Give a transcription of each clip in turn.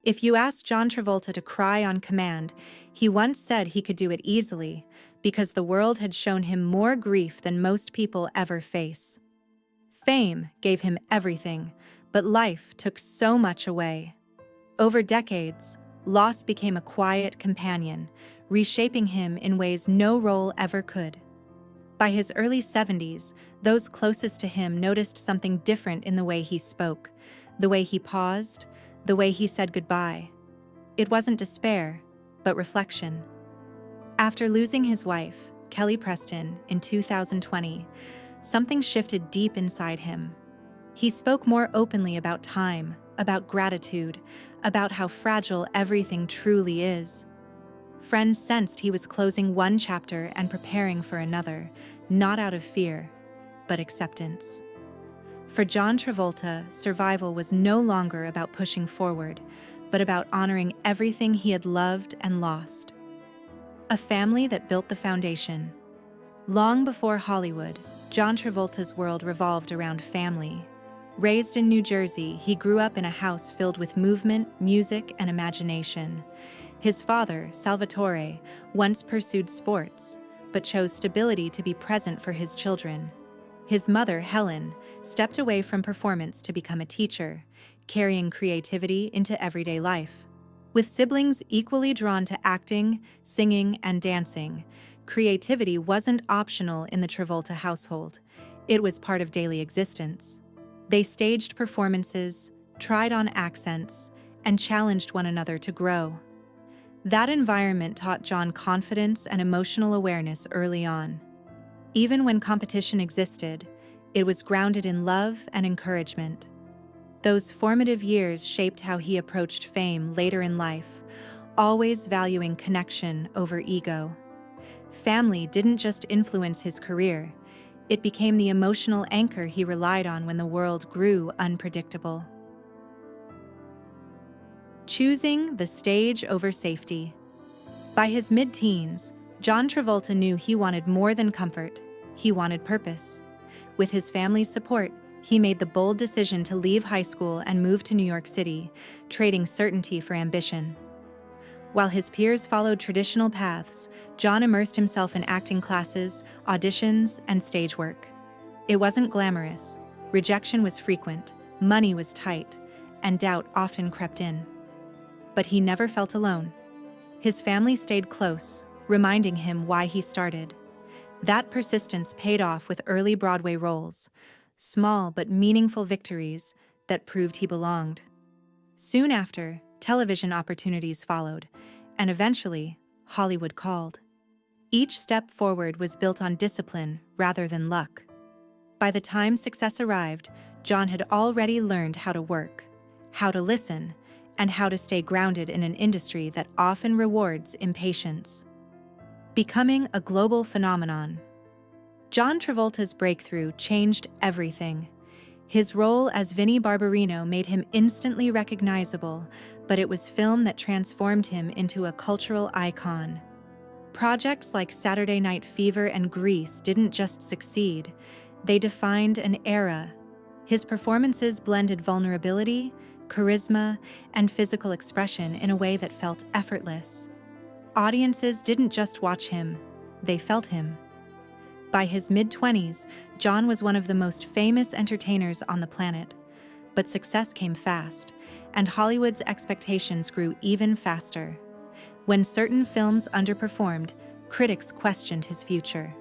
If you asked John Travolta to cry on command, he once said he could do it easily because the world had shown him more grief than most people ever face. Fame gave him everything, but life took so much away. Over decades, loss became a quiet companion, reshaping him in ways no role ever could. By his early 70s, those closest to him noticed something different in the way he spoke, the way he paused, the way he said goodbye. It wasn't despair, but reflection. After losing his wife, Kelly Preston, in 2020, something shifted deep inside him. He spoke more openly about time, about gratitude, about how fragile everything truly is. Friends sensed he was closing one chapter and preparing for another, not out of fear, but acceptance. For John Travolta, survival was no longer about pushing forward, but about honoring everything he had loved and lost. A family that built the foundation. Long before Hollywood, John Travolta's world revolved around family. Raised in New Jersey, he grew up in a house filled with movement, music, and imagination. His father, Salvatore, once pursued sports, but chose stability to be present for his children. His mother, Helen, stepped away from performance to become a teacher, carrying creativity into everyday life. With siblings equally drawn to acting, singing, and dancing, creativity wasn't optional in the Travolta household. It was part of daily existence. They staged performances, tried on accents, and challenged one another to grow. That environment taught John confidence and emotional awareness early on. Even when competition existed, it was grounded in love and encouragement. Those formative years shaped how he approached fame later in life, always valuing connection over ego. Family didn't just influence his career, it became the emotional anchor he relied on when the world grew unpredictable. Choosing the stage over safety. By his mid-teens, John Travolta knew he wanted more than comfort. He wanted purpose. With his family's support, he made the bold decision to leave high school and move to New York City, trading certainty for ambition. While his peers followed traditional paths, John immersed himself in acting classes, auditions, and stage work. It wasn't glamorous. Rejection was frequent, money was tight, and doubt often crept in. But he never felt alone. His family stayed close, reminding him why he started. That persistence paid off with early Broadway roles, small but meaningful victories that proved he belonged. Soon after, television opportunities followed, and eventually, Hollywood called. Each step forward was built on discipline rather than luck. By the time success arrived, John had already learned how to work, how to listen, and how to stay grounded in an industry that often rewards impatience. Becoming a global phenomenon. John Travolta's breakthrough changed everything. His role as Vinnie Barbarino made him instantly recognizable, but it was film that transformed him into a cultural icon. Projects like Saturday Night Fever and Grease didn't just succeed, they defined an era. His performances blended vulnerability, charisma, and physical expression in a way that felt effortless. Audiences didn't just watch him, they felt him. By his mid-20s, John was one of the most famous entertainers on the planet. But success came fast, and Hollywood's expectations grew even faster. When certain films underperformed, critics questioned his future.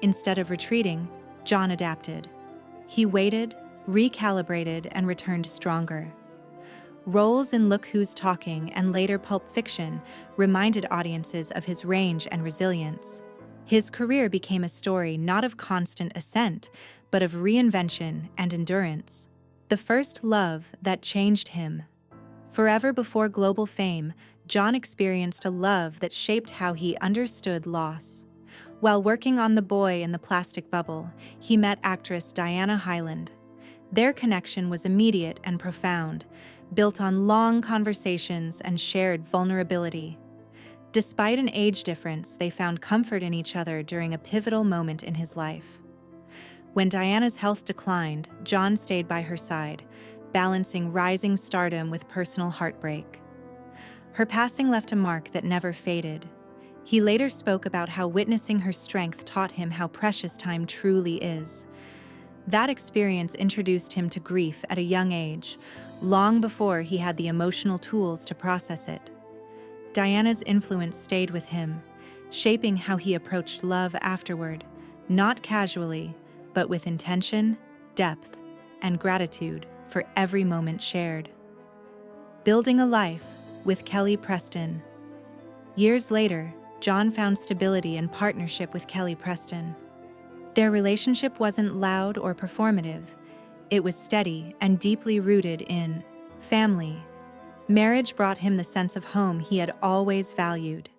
Instead of retreating, John adapted. He waited, recalibrated, and returned stronger. Roles in Look Who's Talking and later Pulp Fiction reminded audiences of his range and resilience. His career became a story not of constant ascent, but of reinvention and endurance. The first love that changed him. Forever before global fame, John experienced a love that shaped how he understood loss. While working on The Boy in the Plastic Bubble, he met actress Diana Hyland. Their connection was immediate and profound, built on long conversations and shared vulnerability. Despite an age difference, they found comfort in each other during a pivotal moment in his life. When Diana's health declined, John stayed by her side, balancing rising stardom with personal heartbreak. Her passing left a mark that never faded. He later spoke about how witnessing her strength taught him how precious time truly is. That experience introduced him to grief at a young age, long before he had the emotional tools to process it. Diana's influence stayed with him, shaping how he approached love afterward, not casually, but with intention, depth, and gratitude for every moment shared. Building a life with Kelly Preston. Years later, John found stability and partnership with Kelly Preston. Their relationship wasn't loud or performative. It was steady and deeply rooted in family. Marriage brought him the sense of home he had always valued.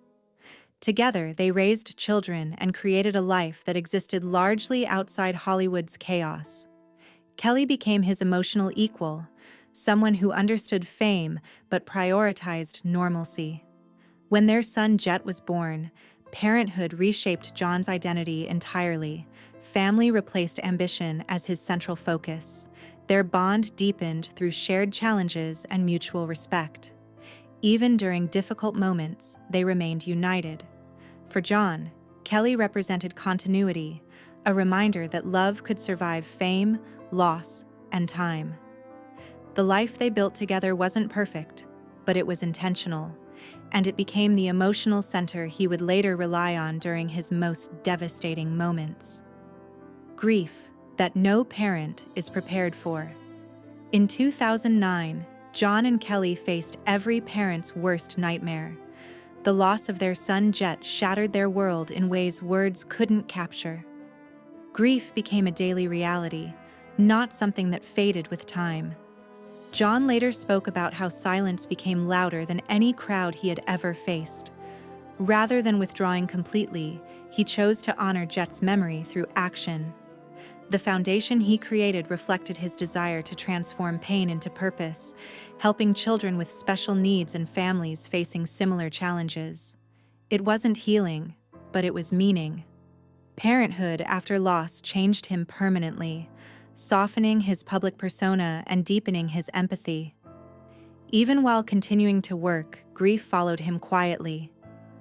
Together, they raised children and created a life that existed largely outside Hollywood's chaos. Kelly became his emotional equal, someone who understood fame but prioritized normalcy. When their son Jet was born, parenthood reshaped John's identity entirely. Family replaced ambition as his central focus. Their bond deepened through shared challenges and mutual respect. Even during difficult moments, they remained united. For John, Kelly represented continuity, a reminder that love could survive fame, loss, and time. The life they built together wasn't perfect, but it was intentional, and it became the emotional center he would later rely on during his most devastating moments. Grief that no parent is prepared for. In 2009, John and Kelly faced every parent's worst nightmare. The loss of their son Jet shattered their world in ways words couldn't capture. Grief became a daily reality, not something that faded with time. John later spoke about how silence became louder than any crowd he had ever faced. Rather than withdrawing completely, he chose to honor Jet's memory through action. The foundation he created reflected his desire to transform pain into purpose, helping children with special needs and families facing similar challenges. It wasn't healing, but it was meaning. Parenthood after loss changed him permanently, softening his public persona and deepening his empathy. Even while continuing to work, grief followed him quietly.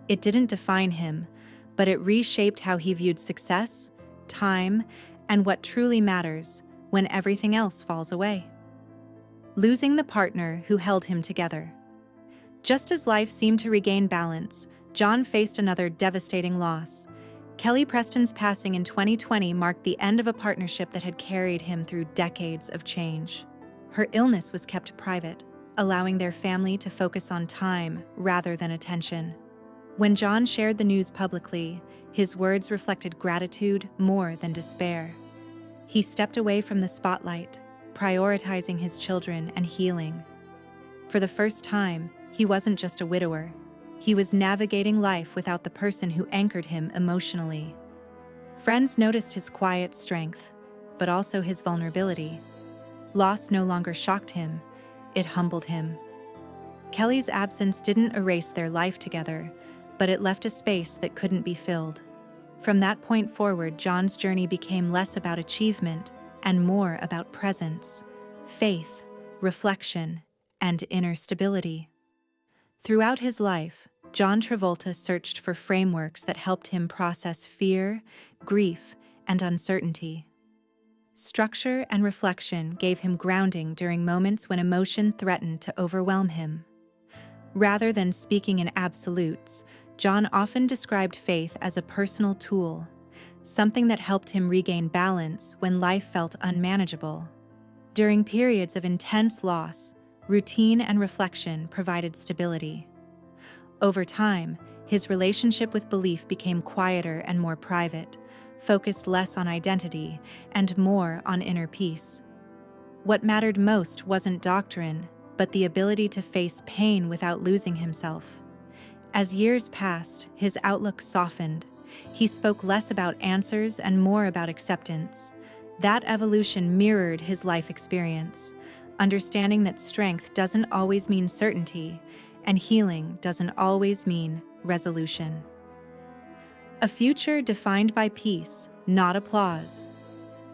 It didn't define him, but it reshaped how he viewed success, time, and what truly matters when everything else falls away. Losing the partner who held him together. Just as life seemed to regain balance, John faced another devastating loss. Kelly Preston's passing in 2020 marked the end of a partnership that had carried him through decades of change. Her illness was kept private, allowing their family to focus on time rather than attention. When John shared the news publicly, his words reflected gratitude more than despair. He stepped away from the spotlight, prioritizing his children and healing. For the first time, he wasn't just a widower. He was navigating life without the person who anchored him emotionally. Friends noticed his quiet strength, but also his vulnerability. Loss no longer shocked him, it humbled him. Kelly's absence didn't erase their life together, but it left a space that couldn't be filled. From that point forward, John's journey became less about achievement and more about presence, faith, reflection, and inner stability. Throughout his life, John Travolta searched for frameworks that helped him process fear, grief, and uncertainty. Structure and reflection gave him grounding during moments when emotion threatened to overwhelm him. Rather than speaking in absolutes, John often described faith as a personal tool, something that helped him regain balance when life felt unmanageable. During periods of intense loss, routine and reflection provided stability. Over time, his relationship with belief became quieter and more private, focused less on identity and more on inner peace. What mattered most wasn't doctrine, but the ability to face pain without losing himself. As years passed, his outlook softened. He spoke less about answers and more about acceptance. That evolution mirrored his life experience, understanding that strength doesn't always mean certainty, and healing doesn't always mean resolution. A future defined by peace, not applause.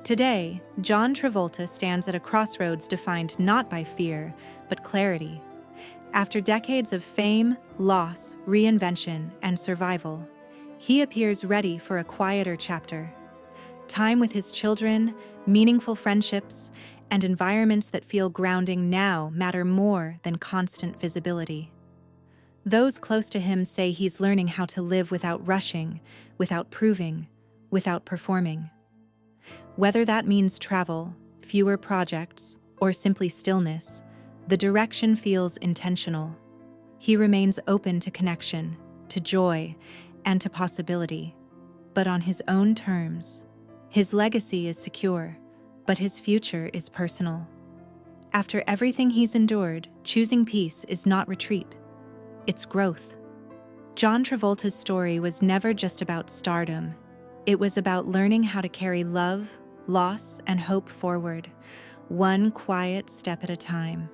Today, John Travolta stands at a crossroads defined not by fear, but clarity. After decades of fame, loss, reinvention, and survival, he appears ready for a quieter chapter. Time with his children, meaningful friendships, and environments that feel grounding now matter more than constant visibility. Those close to him say he's learning how to live without rushing, without proving, without performing. Whether that means travel, fewer projects, or simply stillness, the direction feels intentional. He remains open to connection, to joy, and to possibility, but on his own terms. His legacy is secure, but his future is personal. After everything he's endured, choosing peace is not retreat, it's growth. John Travolta's story was never just about stardom. It was about learning how to carry love, loss, and hope forward, one quiet step at a time.